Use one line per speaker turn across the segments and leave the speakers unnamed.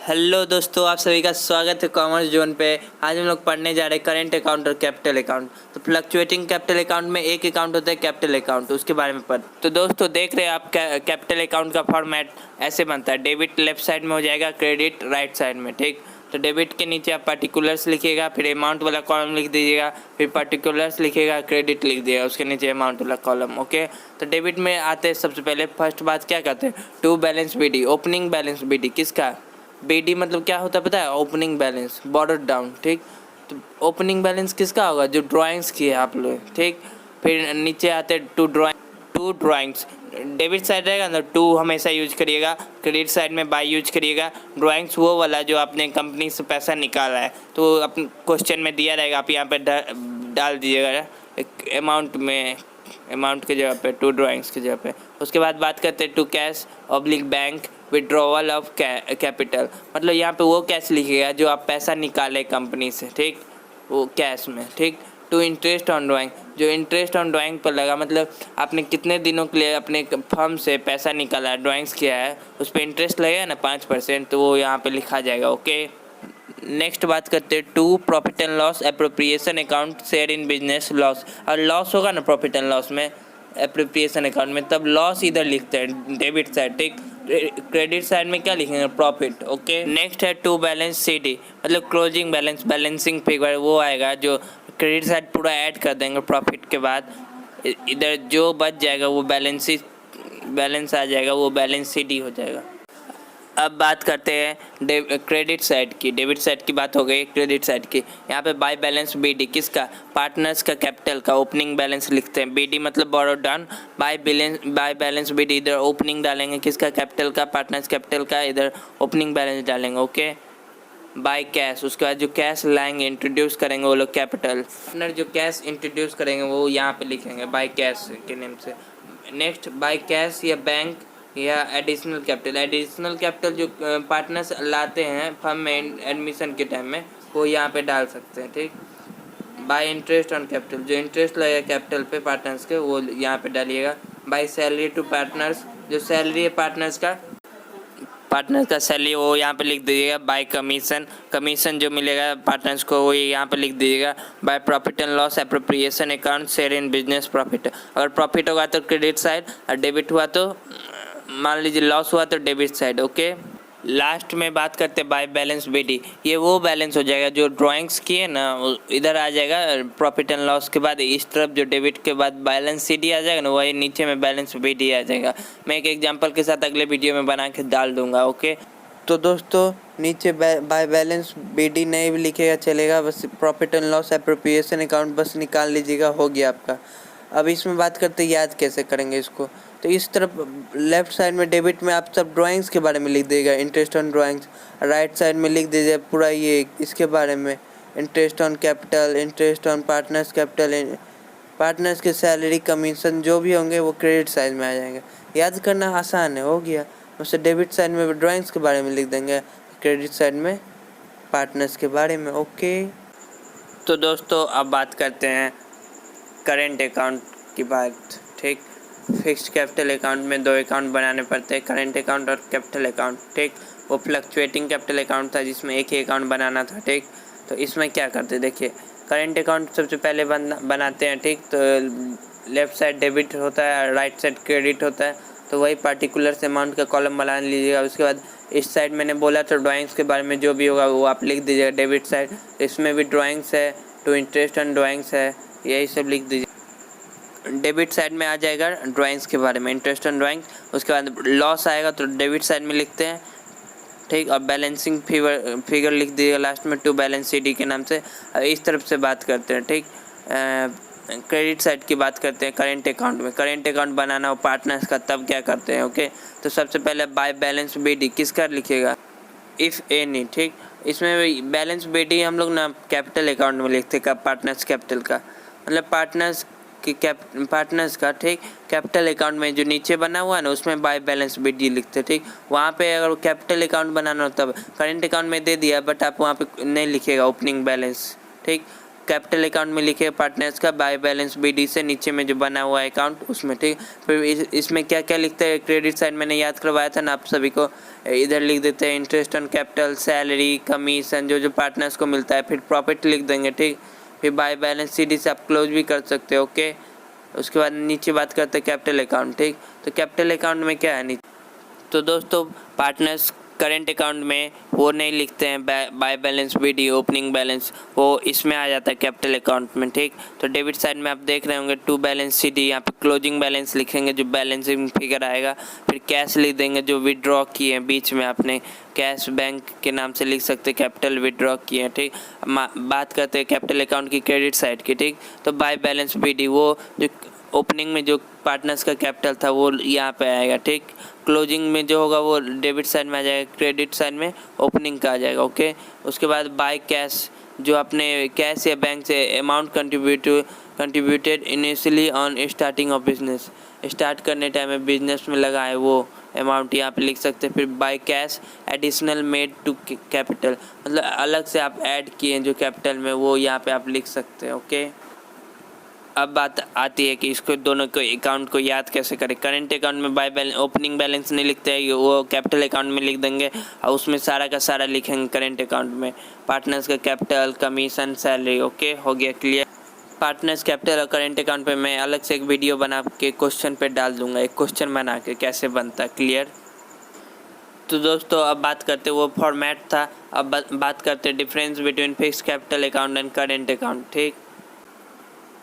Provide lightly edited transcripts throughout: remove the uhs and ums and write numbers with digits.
Hello दोस्तों, आप सभी का स्वागत है कॉमर्स जोन पे। आज हम लोग पढ़ने जा रहे हैं करेंट अकाउंट और कैपिटल अकाउंट। तो फ्लक्चुएटिंग कैपिटल अकाउंट में एक अकाउंट होता है कैपिटल अकाउंट, उसके बारे में पढ़। तो दोस्तों देख रहे हैं आप कैपिटल अकाउंट का फॉर्मेट ऐसे बनता है। डेबिट लेफ्ट साइड में हो जाएगा, क्रेडिट राइट साइड में। ठीक, तो डेबिट के नीचे आप पर्टिकुलर्स लिखिएगा, फिर अमाउंट वाला कॉलम लिख दीजिएगा, फिर पर्टिकुलर्स लिखिएगा, क्रेडिट लिख दिएगा, उसके नीचे अमाउंट वाला कॉलम। ओके, तो डेबिट में आते हैं सबसे पहले फर्स्ट बात क्या कहते हैं, to balance BD, opening balance BD. किसका? बीडी मतलब क्या होता है पता है? Opening balance, brought down. ठीक, तो ओपनिंग बैलेंस किसका होगा? जो ड्राइंग्स की है आप लोग। ठीक, फिर नीचे आते हैं टू ड्राइंग्स। डेबिट साइड रहेगा ना, टू हमेशा यूज करिएगा, क्रेडिट साइड में बाई यूज करिएगा। ड्राइंग्स वो वाला जो आपने कंपनी से पैसा निकाला है, तो अपने क्वेश्चन में दिया रहेगा, आप यहाँ पे डाल दीजिएगा एक अमाउंट के जगह पे, टू ड्राइंग्स की जगह पे। उसके बाद बात करते हैं to cash oblique bank withdrawal of capital, मतलब यहाँ पे वो कैश लिखिएगा जो आप पैसा निकाले कंपनी से। ठीक, वो कैश में। ठीक, टू इंटरेस्ट ऑन ड्राइंग, जो इंटरेस्ट ऑन ड्राइंग पर लगा, मतलब आपने कितने दिनों के लिए अपने फर्म से पैसा निकाला है, ड्राइंग्स किया है, उस पर इंटरेस्ट लगेगा ना 5%, तो वो यहाँ पे लिखा जाएगा। ओके, नेक्स्ट बात करते हैं to profit and loss appropriation account share in business loss. और लॉस होगा ना प्रॉफिट एंड लॉस में, एप्रोप्रिएशन अकाउंट में, तब लॉस इधर लिखते हैं डेबिट साइड। ठीक, क्रेडिट साइड में क्या लिखेंगे? प्रॉफिट। ओके, नेक्स्ट है टू बैलेंस सीडी, मतलब क्लोजिंग बैलेंस, बैलेंसिंग फिगर वो आएगा जो क्रेडिट साइड पूरा ऐड कर देंगे प्रॉफिट के बाद। इधर जो बच जाएगा वो बैलेंस आ जाएगा, वो बैलेंस सीडी हो जाएगा। अब बात करते हैं क्रेडिट साइड की। डेबिट साइड की बात हो गई, क्रेडिट साइड की। यहाँ पे बाय बैलेंस बीडी, किसका? पार्टनर्स का कैपिटल का ओपनिंग बैलेंस लिखते हैं। बीडी मतलब बोरो डाउन, बाय बैलेंस बीडी, इधर ओपनिंग डालेंगे, किसका? कैपिटल का, पार्टनर्स कैपिटल का, इधर ओपनिंग बैलेंस डालेंगे। ओके, बाय कैश, उसके बाद जो कैश लाएंगे, इंट्रोड्यूस करेंगे वो लोग कैपिटल। पार्टनर जो कैश इंट्रोड्यूस करेंगे वो यहाँ पे लिखेंगे बाय कैश के नेम से। नेक्स्ट बाय कैश या बैंक या एडिशनल कैपिटल। एडिशनल कैपिटल जो पार्टनर्स लाते हैं फर्म में एडमिशन के टाइम में, वो यहाँ पे डाल सकते हैं। ठीक, बाय इंटरेस्ट ऑन कैपिटल, जो इंटरेस्ट लगेगा कैपिटल पे पार्टनर्स के, वो यहाँ पे डालिएगा। बाय सैलरी टू पार्टनर्स, जो सैलरी है पार्टनर्स का सैलरी वो यहाँ पे लिख दीजिएगा। बाय कमीशन जो मिलेगा पार्टनर्स को वो यहाँ पे लिख दीजिएगा। By profit and loss appropriation account share in business profit, अगर प्रॉफिट होगा तो क्रेडिट साइड, और डेबिट हुआ तो, मान लीजिए लॉस हुआ तो डेबिट साइड। ओके, लास्ट में बात करते हैं बाय बैलेंस बीडी, ये वो बैलेंस हो जाएगा जो ड्राइंग्स किए ना, इधर आ जाएगा प्रॉफिट एंड लॉस के बाद, इस तरफ जो डेबिट के बाद बैलेंस सीडी आ जाएगा ना, वही नीचे में बैलेंस बीडी आ जाएगा। मैं एक एग्जांपल के साथ अगले वीडियो में बना के डाल दूंगा। ओके, तो दोस्तों नीचे बाय बैलेंस बीडी नहीं भी लिखेगा चलेगा, बस profit and loss appropriation account बस निकाल लीजिएगा, हो गया आपका। अब इसमें बात करते हैं याद कैसे करेंगे इसको। तो इस तरफ लेफ्ट साइड में डेबिट में आप सब ड्राइंग्स के बारे में लिख देगा, interest on drawings. Right side में लिख दीजिए पूरा ये इसके बारे में, interest on capital, interest on partners capital, partners के सैलरी कमीशन जो भी होंगे वो क्रेडिट साइड में आ जाएंगे। याद करना आसान है, हो गया। उससे डेबिट साइड में ड्राइंग्स के बारे में लिख देंगे, क्रेडिट साइड में पार्टनर्स के बारे में। ओके, तो दोस्तों अब बात करते हैं करेंट अकाउंट की बात। ठीक, फिक्स्ड कैपिटल अकाउंट में दो अकाउंट बनाने पड़ते हैं, करेंट अकाउंट और कैपिटल अकाउंट। ठीक, वो फ्लक्चुएटिंग कैपिटल अकाउंट था जिसमें एक ही अकाउंट बनाना था। ठीक, तो इसमें क्या करते हैं देखिए, करेंट अकाउंट सबसे पहले बनाते हैं। ठीक, तो लेफ़्ट साइड डेबिट होता है, राइट साइड क्रेडिट होता है, तो वही पार्टिकुलर अमाउंट का कॉलम बना लीजिएगा। उसके बाद इस साइड मैंने बोला तो ड्राइंग्स के बारे में जो भी होगा वो आप लिख दीजिएगा डेबिट साइड। इसमें भी ड्राइंग्स है, टू इंटरेस्ट ऑन ड्राइंग्स है, यही सब लिख दीजिए। डेबिट साइड में आ जाएगा ड्राइंग्स के बारे में, इंटरेस्ट ऑन ड्राइंग। उसके बाद लॉस आएगा तो डेबिट साइड में लिखते हैं। ठीक, और बैलेंसिंग फिगर लिख दिएगा लास्ट में, टू बैलेंस सीडी के नाम से। इस तरफ से बात करते हैं। ठीक, क्रेडिट साइड की बात करते हैं करेंट अकाउंट में। करेंट अकाउंट बनाना हो पार्टनर्स का तब क्या करते हैं? ओके, तो सबसे पहले बाय बैलेंस बीडी किसका लिखिएगा? If any. ठीक, इसमें बैलेंस बीडी हम लोग ना कैपिटल अकाउंट में लिखते हैं, पार्टनर्स कैपिटल का, मतलब पार्टनर्स का। ठीक, कैपिटल अकाउंट में जो नीचे बना हुआ है ना, उसमें बाय बैलेंस बीडी लिखते हैं। ठीक, वहाँ पे अगर कैपिटल अकाउंट बनाना हो तब करेंट अकाउंट में दे दिया, बट आप वहाँ पे नहीं लिखिएगा ओपनिंग बैलेंस। ठीक, कैपिटल अकाउंट में लिखे पार्टनर्स का बाय बैलेंस BD से नीचे में जो बना हुआ है अकाउंट उसमें, ठीक। फिर इसमें क्या क्या लिखते हैं, क्रेडिट साइड मैंने याद करवाया था ना आप सभी को, इधर लिख देते हैं interest on capital, salary, commission जो जो पार्टनर्स को मिलता है, फिर प्रॉफिट लिख देंगे, ठीक। फिर बाय बैलेंस CD से आप क्लोज भी कर सकते हो, ओके। उसके बाद नीचे बात करते हैं कैपिटल अकाउंट, ठीक। तो कैपिटल अकाउंट में क्या है नीचे, तो दोस्तों पार्टनर्स करेंट अकाउंट में वो नहीं लिखते हैं by balance BD, opening balance, वो इसमें आ जाता है कैपिटल अकाउंट में, ठीक। तो डेबिट साइड में आप देख रहे होंगे टू बैलेंस CD, यहाँ पे क्लोजिंग बैलेंस लिखेंगे जो बैलेंसिंग फिगर आएगा, फिर कैश लिख देंगे जो विड्रॉ किए हैं, बीच में आपने कैश बैंक के नाम से लिख सकते हैं, कैपिटल विड्रॉ किए हैं, ठीक। बात करते हैं कैपिटल अकाउंट की क्रेडिट साइड की, ठीक। तो बाय बैलेंस BD वो जो ओपनिंग में जो पार्टनर्स का कैपिटल था वो यहाँ पे आएगा, ठीक। क्लोजिंग में जो होगा वो डेबिट साइड में आ जाएगा, क्रेडिट साइड में ओपनिंग का आ जाएगा, ओके। उसके बाद बाय कैश जो अपने कैश या बैंक से amount contributed initially on starting of business, start करने टाइम में बिजनेस में लगा है वो अमाउंट यहाँ पे लिख सकते हैं। फिर by cash additional made to capital, मतलब अलग से आप ऐड किए जो कैपिटल में वो यहाँ पे आप लिख सकते हैं, ओके। अब बात आती है कि इसको दोनों को अकाउंट को याद कैसे करें। करेंट अकाउंट में बाय बैलेंस ओपनिंग बैलेंस नहीं लिखते हैं, वो कैपिटल अकाउंट में लिख देंगे और उसमें सारा का सारा लिखेंगे करेंट अकाउंट में, पार्टनर्स का कैपिटल, कमीशन, सैलरी, ओके। हो गया क्लियर। पार्टनर्स कैपिटल और करेंट अकाउंट पे मैं अलग से एक वीडियो बना के क्वेश्चन पे डाल दूंगा, एक क्वेश्चन बना के कैसे बनता है, क्लियर। तो दोस्तों अब बात करते वो फॉर्मेट था, अब बात करते difference between fix capital account and current account, ठीक।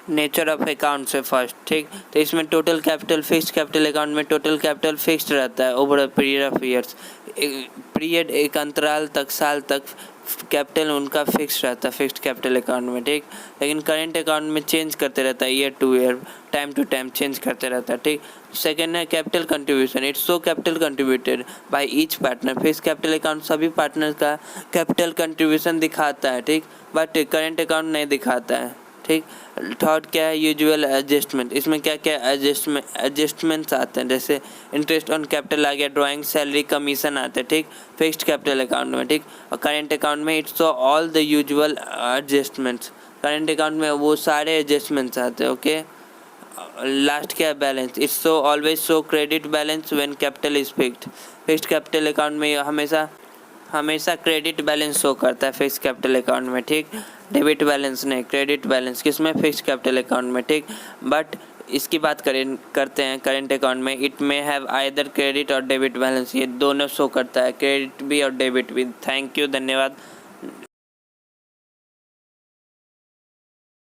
नेचर ऑफ अकाउंट से फर्स्ट, ठीक। तो इसमें total capital, fixed capital account में टोटल कैपिटल फिक्स्ड रहता है over a period of years, period एक अंतराल तक, साल तक कैपिटल उनका फिक्स रहता है फिक्स्ड कैपिटल अकाउंट में, ठीक। लेकिन करेंट अकाउंट में चेंज करते रहता है, year to year, time to time change करते रहता है, ठीक। सेकेंड है capital contribution, it's so capital contributed by each partner, fix capital account सभी पार्टनर का कैपिटल कंट्रीब्यूशन दिखाता है, ठीक, बट करेंट अकाउंट नहीं दिखाता है, ठीक। थर्ड क्या है, यूजुअल एडजस्टमेंट, इसमें क्या क्या एडजस्टमेंट्स आते हैं, जैसे इंटरेस्ट ऑन कैपिटल आ गया, ड्राइंग, सैलरी, कमीशन आते हैं, ठीक, फिक्स्ड कैपिटल अकाउंट में, ठीक। और करेंट अकाउंट में it's all the usual adjustments, current account में वो सारे एडजस्टमेंट्स आते हैं, ओके। लास्ट क्या है, balance, it's so always so credit balance when capital is fixed, fixed capital account में हमेशा क्रेडिट बैलेंस शो करता है फिक्स कैपिटल अकाउंट में, ठीक। डेबिट बैलेंस नहीं, क्रेडिट बैलेंस किसमें, फिक्स कैपिटल अकाउंट में, ठीक। बट इसकी बात करते हैं करेंट अकाउंट में, it may have either credit और डेबिट बैलेंस, ये दोनों शो करता है, क्रेडिट भी और डेबिट भी। थैंक यू, धन्यवाद।